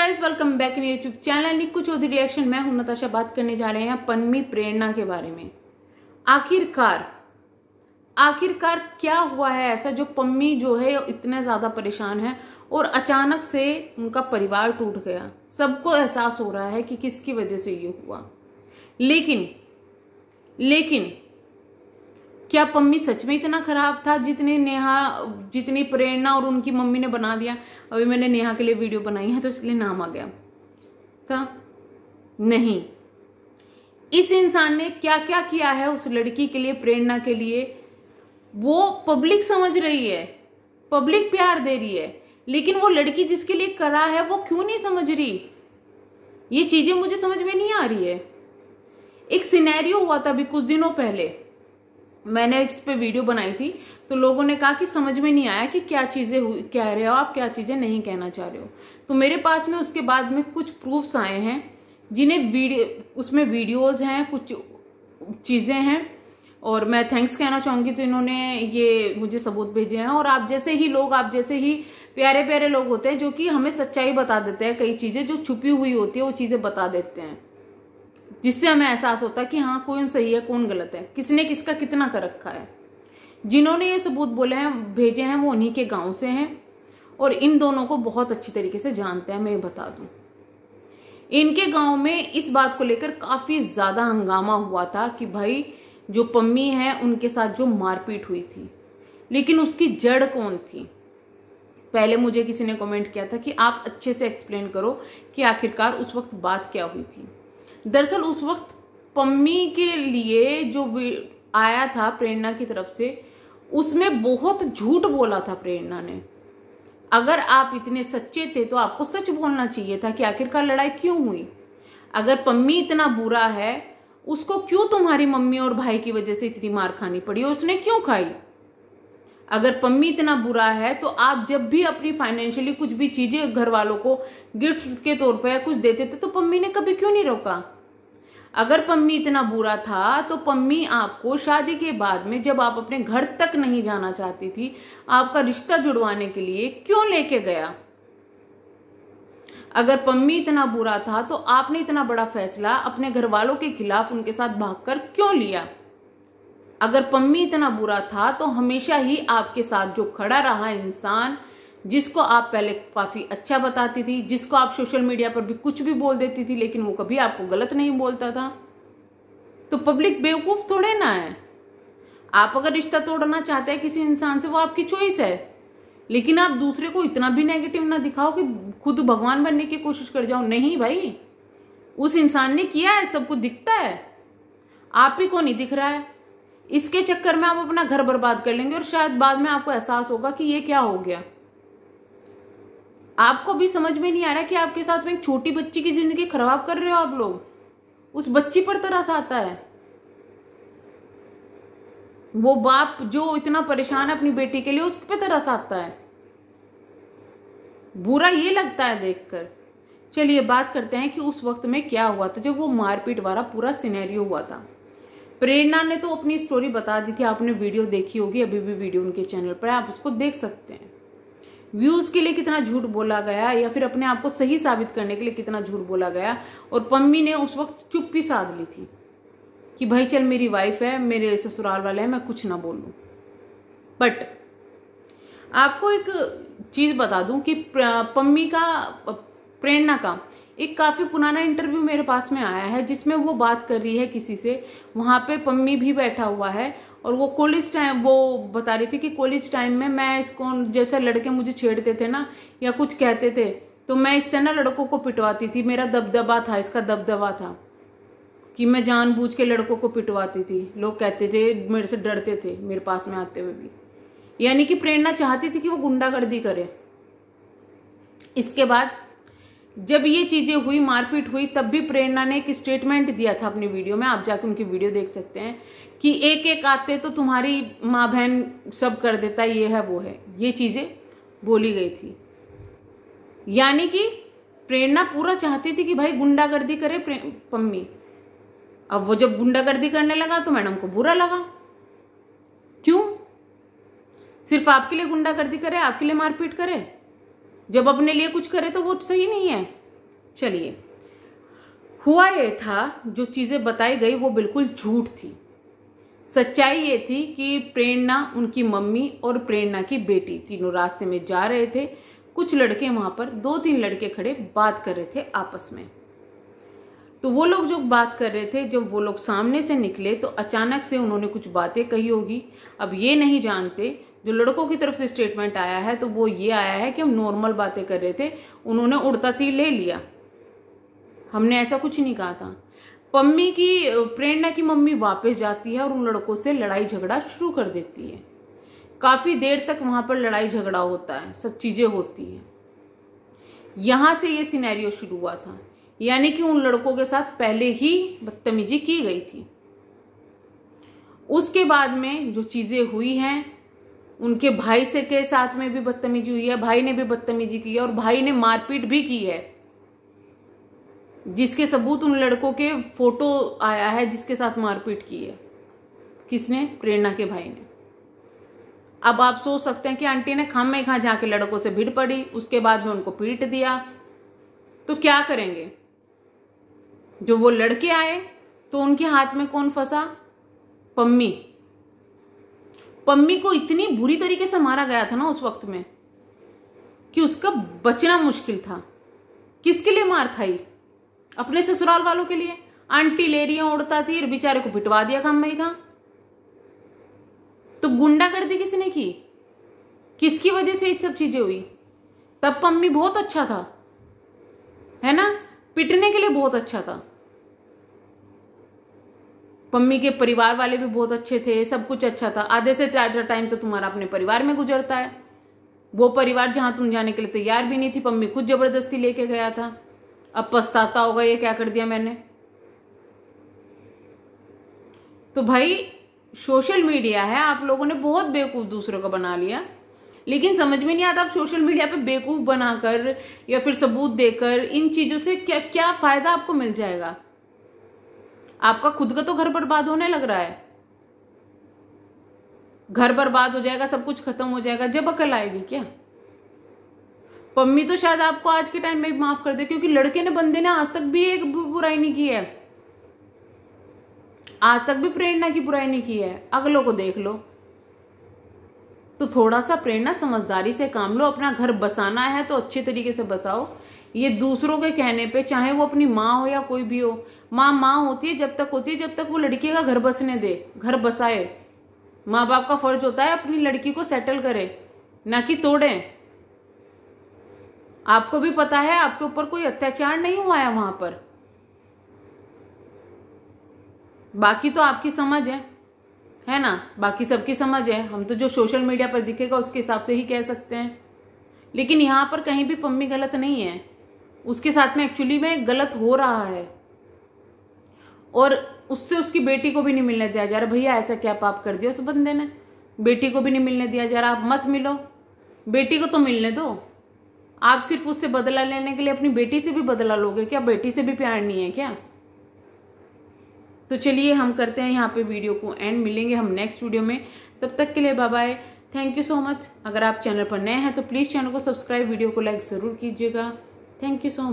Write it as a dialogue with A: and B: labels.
A: Guys, welcome back in YouTube channel Nikku Chaudhary reaction. मैं हूं नताशा। बात करने जा रहे हैं पन्मी प्रेरणा के बारे में। आखिरकार क्या हुआ है ऐसा जो पम्मी जो है इतने ज्यादा परेशान है और अचानक से उनका परिवार टूट गया। सबको एहसास हो रहा है कि किसकी वजह से ये हुआ। लेकिन क्या पम्मी सच में इतना खराब था जितनी प्रेरणा और उनकी मम्मी ने बना दिया? अभी मैंने नेहा के लिए वीडियो बनाई है तो इसलिए नाम आ गया था। नहीं, इस इंसान ने क्या क्या किया है उस लड़की के लिए, प्रेरणा के लिए, वो पब्लिक समझ रही है, पब्लिक प्यार दे रही है, लेकिन वो लड़की जिसके लिए करा है वो क्यों नहीं समझ रही? ये चीजें मुझे समझ में नहीं आ रही है। एक सिनेरियो हुआ था अभी कुछ दिनों पहले, मैंने इस पे वीडियो बनाई थी तो लोगों ने कहा कि समझ में नहीं आया कि क्या चीजें कह रहे हो आप, क्या चीजें नहीं कहना चाह रहे हो। तो मेरे पास में उसके बाद में कुछ प्रूफ्स आए हैं जिन्हें उसमें वीडियोस हैं, कुछ चीजें हैं, और मैं थैंक्स कहना चाहूंगी। तो इन्होंने ये मुझे सबूत भेजे हैं। और आप जैसे ही प्यारे प्यारे लोग होते हैं जो कि हमें सच्चाई बता देते हैं, कई चीजें जो छुपी हुई होती है वो चीजें बता देते हैं, जिससे हमें एहसास होता है कि हाँ कौन सही है कौन गलत है, किसने किसका कितना कर रखा है। जिन्होंने ये सबूत भेजे हैं वो उन्हीं के गांव से हैं और इन दोनों को बहुत अच्छी तरीके से जानते हैं। मैं बता दूं, इनके गांव में इस बात को लेकर काफी ज्यादा हंगामा हुआ था कि भाई जो पम्मी है उनके साथ जो मारपीट हुई थी, लेकिन उसकी जड़ कौन थी? पहले मुझे किसी ने कमेंट किया था कि आप अच्छे से एक्सप्लेन करो कि आखिरकार उस वक्त बात क्या हुई थी। दरअसल उस वक्त पम्मी के लिए जो आया था प्रेरणा की तरफ से, उसमें बहुत झूठ बोला था प्रेरणा ने। अगर आप इतने सच्चे थे तो आपको सच बोलना चाहिए था कि आखिरकार लड़ाई क्यों हुई। अगर पम्मी इतना बुरा है, उसको क्यों तुम्हारी मम्मी और भाई की वजह से इतनी मार खानी पड़ी और उसने क्यों खाई? अगर पम्मी इतना बुरा है तो आप जब भी अपनी फाइनेंशियली कुछ भी चीजें घर वालों को गिफ्ट के तौर पर कुछ देते थे तो पम्मी ने कभी क्यों नहीं रोका? अगर पम्मी इतना बुरा था तो पम्मी आपको शादी के बाद में, जब आप अपने घर तक नहीं जाना चाहती थी, आपका रिश्ता जुड़वाने के लिए क्यों लेके गया? अगर पम्मी इतना बुरा था तो आपने इतना बड़ा फैसला अपने घर वालों के खिलाफ उनके साथ भागकर क्यों लिया? अगर पम्मी इतना बुरा था तो हमेशा ही आपके साथ जो खड़ा रहा इंसान, जिसको आप पहले काफी अच्छा बताती थी, जिसको आप सोशल मीडिया पर भी कुछ भी बोल देती थी लेकिन वो कभी आपको गलत नहीं बोलता था, तो पब्लिक बेवकूफ थोड़े ना है। आप अगर रिश्ता तोड़ना चाहते हैं किसी इंसान से, वो आपकी चॉइस है, लेकिन आप दूसरे को इतना भी नेगेटिव ना दिखाओ कि खुद भगवान बनने की कोशिश कर जाओ। नहीं भाई, उस इंसान ने किया है, सबको दिखता है, आप ही को नहीं दिख रहा है। इसके चक्कर में आप अपना घर बर्बाद कर लेंगे और शायद बाद में आपको एहसास होगा कि ये क्या हो गया। आपको भी समझ में नहीं आ रहा कि आपके साथ में एक छोटी बच्ची की जिंदगी खराब कर रहे हो आप लोग। उस बच्ची पर तरस आता है। वो बाप जो इतना परेशान है अपनी बेटी के लिए, उस पे तरस आता है। बुरा ये लगता है देखकर। चलिए बात करते हैं कि उस वक्त में क्या हुआ था जब वो मारपीट वाला पूरा सिनेरियो हुआ था। प्रेरणा ने तो अपनी स्टोरी बता दी थी, आपने वीडियो देखी होगी, अभी भी वीडियो उनके चैनल पर, आप उसको देख सकते हैं। व्यूज के लिए कितना झूठ बोला गया या फिर अपने आप को सही साबित करने के लिए कितना झूठ बोला गया, और पम्मी ने उस वक्त चुप्पी साध ली थी कि भाई चल मेरी वाइफ है, मेरे ससुराल वाले हैं, मैं कुछ ना बोलूं। बट आपको एक चीज बता दूं कि प्रेरणा का एक काफी पुराना इंटरव्यू मेरे पास में आया है जिसमें वो बात कर रही है किसी से। वहां पे पम्मी भी बैठा हुआ है और वो कॉलेज टाइम वो बता रही थी कि कॉलेज टाइम में मैं इसको, जैसे लड़के मुझे छेड़ते थे ना या कुछ कहते थे, तो मैं इससे ना लड़कों को पिटवाती थी। मेरा दबदबा था, इसका दबदबा था कि मैं जानबूझ के लड़कों को पिटवाती थी। लोग कहते थे, मेरे से डरते थे मेरे पास में आते हुए भी। यानी कि प्रेरणा चाहती थी कि वो गुंडागर्दी करे। इसके बाद जब ये चीजें हुई, मारपीट हुई, तब भी प्रेरणा ने एक स्टेटमेंट दिया था अपनी वीडियो में, आप जाके उनकी वीडियो देख सकते हैं, कि एक एक आते तो तुम्हारी माँ बहन सब कर देता, ये है वो है, ये चीजें बोली गई थी। यानी कि प्रेरणा पूरा चाहती थी कि भाई गुंडागर्दी करे पम्मी। अब वो जब गुंडागर्दी करने लगा तो मैडम को बुरा लगा। क्यों? सिर्फ आपके लिए गुंडागर्दी करे, आपके लिए मारपीट करे, जब अपने लिए कुछ करे तो वो सही नहीं है। चलिए, हुआ ये था, जो चीज़ें बताई गई वो बिल्कुल झूठ थी। सच्चाई ये थी कि प्रेरणा, उनकी मम्मी और प्रेरणा की बेटी तीनों रास्ते में जा रहे थे। कुछ लड़के वहां पर, 2-3 लड़के खड़े बात कर रहे थे आपस में। तो वो लोग जो बात कर रहे थे, जब वो लोग सामने से निकले तो अचानक से उन्होंने कुछ बातें कही होगी। अब ये नहीं जानते, जो लड़कों की तरफ से स्टेटमेंट आया है तो वो ये आया है कि हम नॉर्मल बातें कर रहे थे, उन्होंने उड़ता तीर ले लिया, हमने ऐसा कुछ नहीं कहा था। प्रेरणा की मम्मी वापस जाती है और उन लड़कों से लड़ाई झगड़ा शुरू कर देती है। काफी देर तक वहां पर लड़ाई झगड़ा होता है, सब चीजें होती है। यहां से ये सिनेरियो शुरू हुआ था, यानी कि उन लड़कों के साथ पहले ही बदतमीजी की गई थी। उसके बाद में जो चीजें हुई हैं, उनके भाई से के साथ में भी बदतमीजी हुई है, भाई ने भी बदतमीजी की है और भाई ने मारपीट भी की है, जिसके सबूत उन लड़कों के फोटो आया है जिसके साथ मारपीट की है। किसने? प्रेरणा के भाई ने। अब आप सोच सकते हैं कि आंटी ने खामे खा जाके लड़कों से भिड़ पड़ी, उसके बाद में उनको पीट दिया, तो क्या करेंगे? जो वो लड़के आए तो उनके हाथ में कौन फंसा? पम्मी। पम्मी को इतनी बुरी तरीके से मारा गया था ना उस वक्त में कि उसका बचना मुश्किल था। किसके लिए मार खाई? अपने ससुराल वालों के लिए। आंटी ले रही है उड़ता तीर, बेचारे को पिटवा दिया खामे खा। तो गुंडागर्दी किसने की? किसकी वजह से ये सब चीजें हुई? तब पम्मी बहुत अच्छा था, है ना, पिटने के लिए बहुत अच्छा था। पम्मी के परिवार वाले भी बहुत अच्छे थे, सब कुछ अच्छा था। आधे से ज्यादा टाइम तो तुम्हारा अपने परिवार में गुजरता है। वो परिवार जहां तुम जाने के लिए तैयार भी नहीं थी, पम्मी खुद जबरदस्ती लेके गया था। अब पछताता होगा ये क्या कर दिया मैंने। तो भाई सोशल मीडिया है, आप लोगों ने बहुत बेवकूफ दूसरों को बना लिया, लेकिन समझ में नहीं आता आप सोशल मीडिया पे बेवकूफ बनाकर या फिर सबूत देकर इन चीजों से क्या क्या फायदा आपको मिल जाएगा? आपका खुद का तो घर बर्बाद होने लग रहा है। घर बर्बाद हो जाएगा, सब कुछ खत्म हो जाएगा, जब अकल आएगी क्या? पम्मी तो शायद आपको आज के टाइम में भी माफ कर दे, क्योंकि लड़के ने, बंदे ने आज तक भी एक बुराई नहीं की है, आज तक भी प्रेरणा की बुराई नहीं की है। अगलों को देख लो। तो थोड़ा सा प्रेरणा समझदारी से काम लो। अपना घर बसाना है तो अच्छे तरीके से बसाओ। ये दूसरों के कहने पे, चाहे वो अपनी माँ हो या कोई भी हो, माँ होती है जब तक होती है जब तक वो लड़की का घर बसने दे, घर बसाए। माँ बाप का फर्ज होता है अपनी लड़की को सेटल करे, ना कि तोड़े। आपको भी पता है आपके ऊपर कोई अत्याचार नहीं हुआ है वहां पर, बाकी तो आपकी समझ है ना, बाकी सबकी समझ है। हम तो जो सोशल मीडिया पर दिखेगा उसके हिसाब से ही कह सकते हैं। लेकिन यहाँ पर कहीं भी पम्मी गलत नहीं है, उसके साथ में एक्चुअली में गलत हो रहा है और उससे उसकी बेटी को भी नहीं मिलने दिया जा रहा। भैया ऐसा क्या पाप कर दिया उस बंदे ने? बेटी को भी नहीं मिलने दिया जा रहा। आप मत मिलो, बेटी को तो मिलने दो। आप सिर्फ उससे बदला लेने के लिए अपनी बेटी से भी बदला लोगे क्या? बेटी से भी प्यार नहीं है क्या? तो चलिए हम करते हैं यहाँ पे वीडियो को एंड। मिलेंगे हम नेक्स्ट वीडियो में, तब तक के लिए bye bye, thank you so much. अगर आप चैनल पर नए हैं तो प्लीज़ चैनल को सब्सक्राइब, वीडियो को लाइक ज़रूर कीजिएगा। Thank you so much.